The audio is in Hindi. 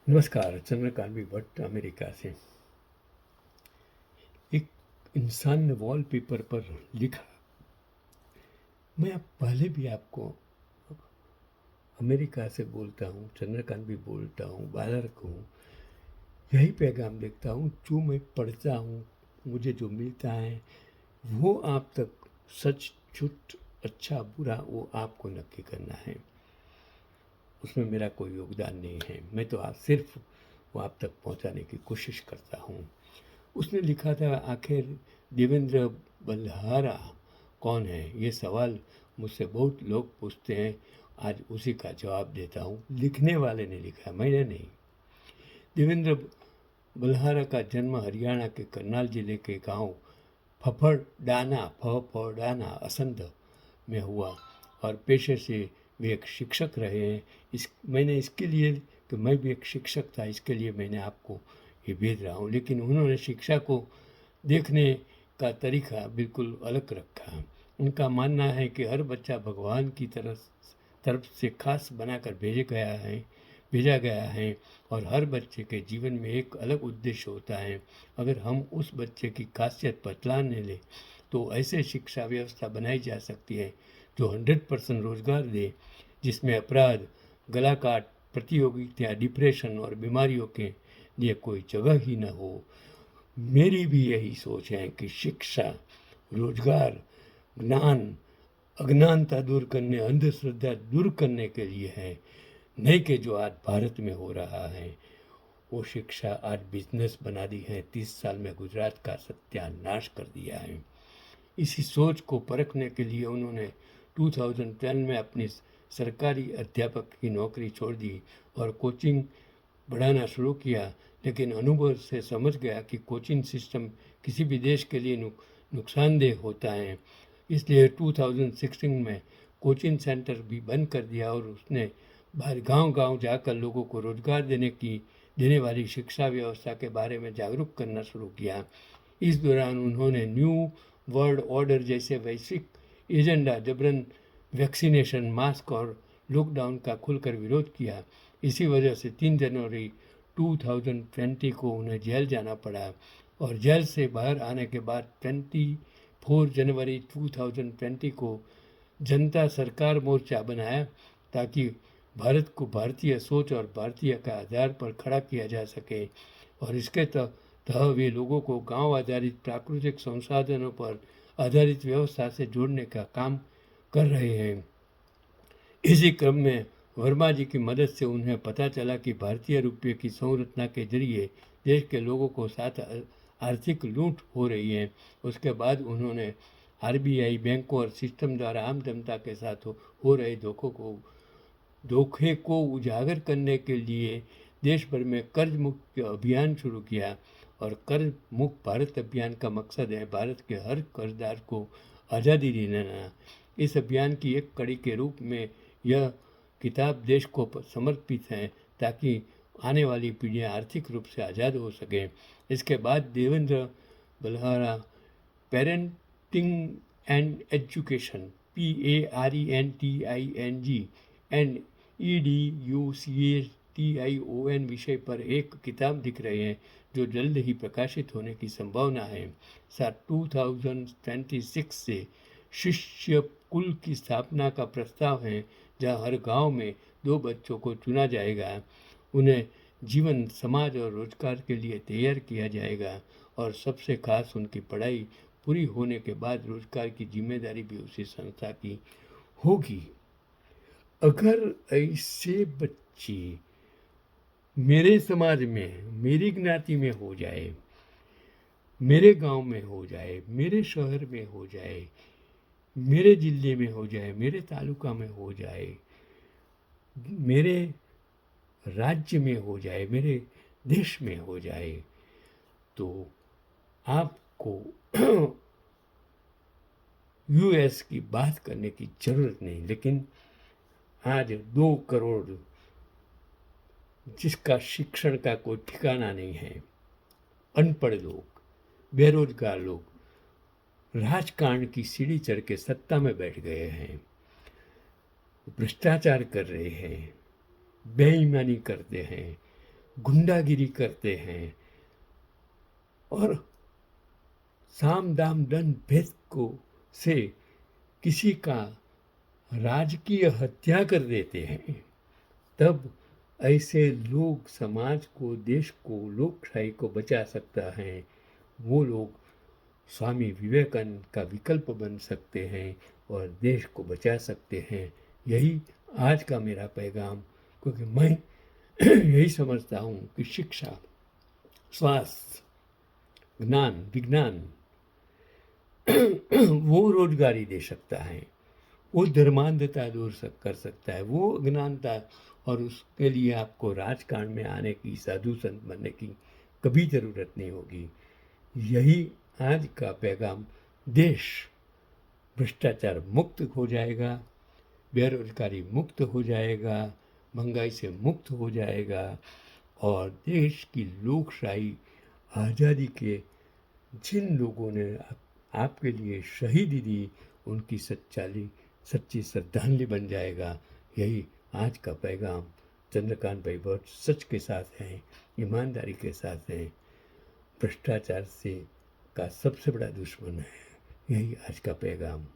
नमस्कार। चंद्रकांत भट्ट अमेरिका से। एक इंसान ने वॉलपेपर पर लिखा, मैं अब पहले भी आपको अमेरिका से बोलता हूँ, चंद्रकांत भी बोलता हूँ, बालक हूँ, यही पैगाम देखता हूँ। जो मैं पढ़ता हूँ, मुझे जो मिलता है वो आप तक सच झूठ अच्छा बुरा वो आपको नक्की करना है। उसमें मेरा कोई योगदान नहीं है। मैं तो आज सिर्फ वो आप तक पहुंचाने की कोशिश करता हूँ। उसने लिखा था, आखिर देवेंद्र बल्हारा कौन है? ये सवाल मुझसे बहुत लोग पूछते हैं। आज उसी का जवाब देता हूँ। लिखने वाले ने लिखा, मैंने नहीं। देवेंद्र बल्हारा का जन्म हरियाणा के करनाल जिले के गांव फफड़ाना असंध में हुआ और पेशे से वे एक शिक्षक रहे हैं। मैंने इसके लिए कि मैं भी एक शिक्षक था, इसके लिए मैंने आपको ये भेज रहा हूँ। लेकिन उन्होंने शिक्षा को देखने का तरीका बिल्कुल अलग रखा। उनका मानना है कि हर बच्चा भगवान की तरफ से खास बनाकर भेजा गया है और हर बच्चे के जीवन में एक अलग उद्देश्य होता है। अगर हम उस बच्चे की खासियत बतलाने लें तो ऐसे शिक्षा व्यवस्था बनाई जा सकती है जो 100% रोजगार दे, जिसमें अपराध, गला काट, प्रतियोगिता, डिप्रेशन और बीमारियों के लिए कोई जगह ही न हो। मेरी भी यही सोच है कि शिक्षा, रोजगार, ज्ञान, अज्ञानता दूर करने, अंधश्रद्धा दूर करने के लिए है, नहीं कि जो आज भारत में हो रहा है। वो शिक्षा आज बिजनेस बना दी है। 30 साल में गुजरात का सत्यानाश कर दिया है। इसी सोच को परखने के लिए उन्होंने 2010 में अपनी सरकारी अध्यापक की नौकरी छोड़ दी और कोचिंग बढ़ाना शुरू किया। लेकिन अनुभव से समझ गया कि कोचिंग सिस्टम किसी भी देश के लिए नुकसानदेह होता है। इसलिए 2016 में कोचिंग सेंटर भी बंद कर दिया और उसने बाहर गांव-गांव जाकर लोगों को रोजगार देने वाली शिक्षा व्यवस्था के बारे में जागरूक करना शुरू किया। इस दौरान उन्होंने न्यू वर्ल्ड ऑर्डर जैसे वैश्विक एजेंडा, जबरन वैक्सीनेशन, मास्क और लॉकडाउन का खुलकर विरोध किया। इसी वजह से 3 जनवरी 2020 को उन्हें जेल जाना पड़ा और जेल से बाहर आने के बाद 24 जनवरी 2020 को जनता सरकार मोर्चा बनाया ताकि भारत को भारतीय सोच और भारतीय का आधार पर खड़ा किया जा सके। और इसके तहत वे लोगों को गांव आधारित प्राकृतिक संसाधनों पर आधारित व्यवस्था से जोड़ने का काम कर रहे हैं। इसी क्रम में वर्मा जी की मदद से उन्हें पता चला कि भारतीय रुपये की संरचना के जरिए देश के लोगों को साथ आर्थिक लूट हो रही है। उसके बाद उन्होंने आरबीआई, बैंकों और सिस्टम द्वारा आम जनता के साथ हो रहे धोखे को उजागर करने के लिए देश भर में कर्ज मुक्त अभियान शुरू किया। और कर्ज मुक्त भारत अभियान का मकसद है भारत के हर कर्जदार को आज़ादी दिलाना। इस अभियान की एक कड़ी के रूप में यह किताब देश को समर्पित है ताकि आने वाली पीढ़ियाँ आर्थिक रूप से आज़ाद हो सकें। इसके बाद Devendra Balhara parenting and education, PARENTING and EDUCATION विषय पर एक किताब लिख रहे हैं जो जल्द ही प्रकाशित होने की संभावना है। साथ 2026 से शिष्य कुल की स्थापना का प्रस्ताव है जहां हर गांव में 2 बच्चों को चुना जाएगा। उन्हें जीवन, समाज और रोजगार के लिए तैयार किया जाएगा और सबसे खास उनकी पढ़ाई पूरी होने के बाद रोजगार की जिम्मेदारी भी उसी संस्था की होगी। अगर ऐसे बच्चे मेरे समाज में, मेरी ज्ञाति में हो जाए, मेरे गांव में हो जाए, मेरे शहर में हो जाए, मेरे जिले में हो जाए, मेरे तालुका में हो जाए, मेरे राज्य में हो जाए, मेरे देश में हो जाए, तो आपको यूएस की बात करने की जरूरत नहीं। लेकिन आज 2 करोड़ जिसका शिक्षण का कोई ठिकाना नहीं है, अनपढ़ लोग, बेरोजगार लोग राजकारण की सीढ़ी चढ़ के सत्ता में बैठ गए हैं, भ्रष्टाचार कर रहे हैं, बेईमानी करते हैं, गुंडागिरी करते हैं और साम दाम दंड भेद को से किसी का राजकीय हत्या कर देते हैं, तब ऐसे लोग समाज को, देश को, लोकशाही को बचा सकता है। वो लोग स्वामी विवेकानंद का विकल्प बन सकते हैं और देश को बचा सकते हैं। यही आज का मेरा पैगाम, क्योंकि मैं यही समझता हूँ कि शिक्षा, स्वास्थ्य, ज्ञान, विज्ञान वो रोजगारी दे सकता है, वो धर्मांधता दूर कर सकता है, वो अज्ञानता, और उसके लिए आपको राजकारण में आने की, साधु संत बनने की कभी ज़रूरत नहीं होगी। यही आज का पैगाम। देश भ्रष्टाचार मुक्त हो जाएगा, बेरोजगारी मुक्त हो जाएगा, महंगाई से मुक्त हो जाएगा और देश की लोकशाही, आज़ादी के जिन लोगों ने आपके लिए शहीदी दी, उनकी सच्ची श्रद्धांजलि बन जाएगा। यही आज का पैगाम। चंद्रकांत भाई बहुत सच के साथ हैं, ईमानदारी के साथ हैं, भ्रष्टाचार से का सबसे बड़ा दुश्मन है। यही आज का पैगाम।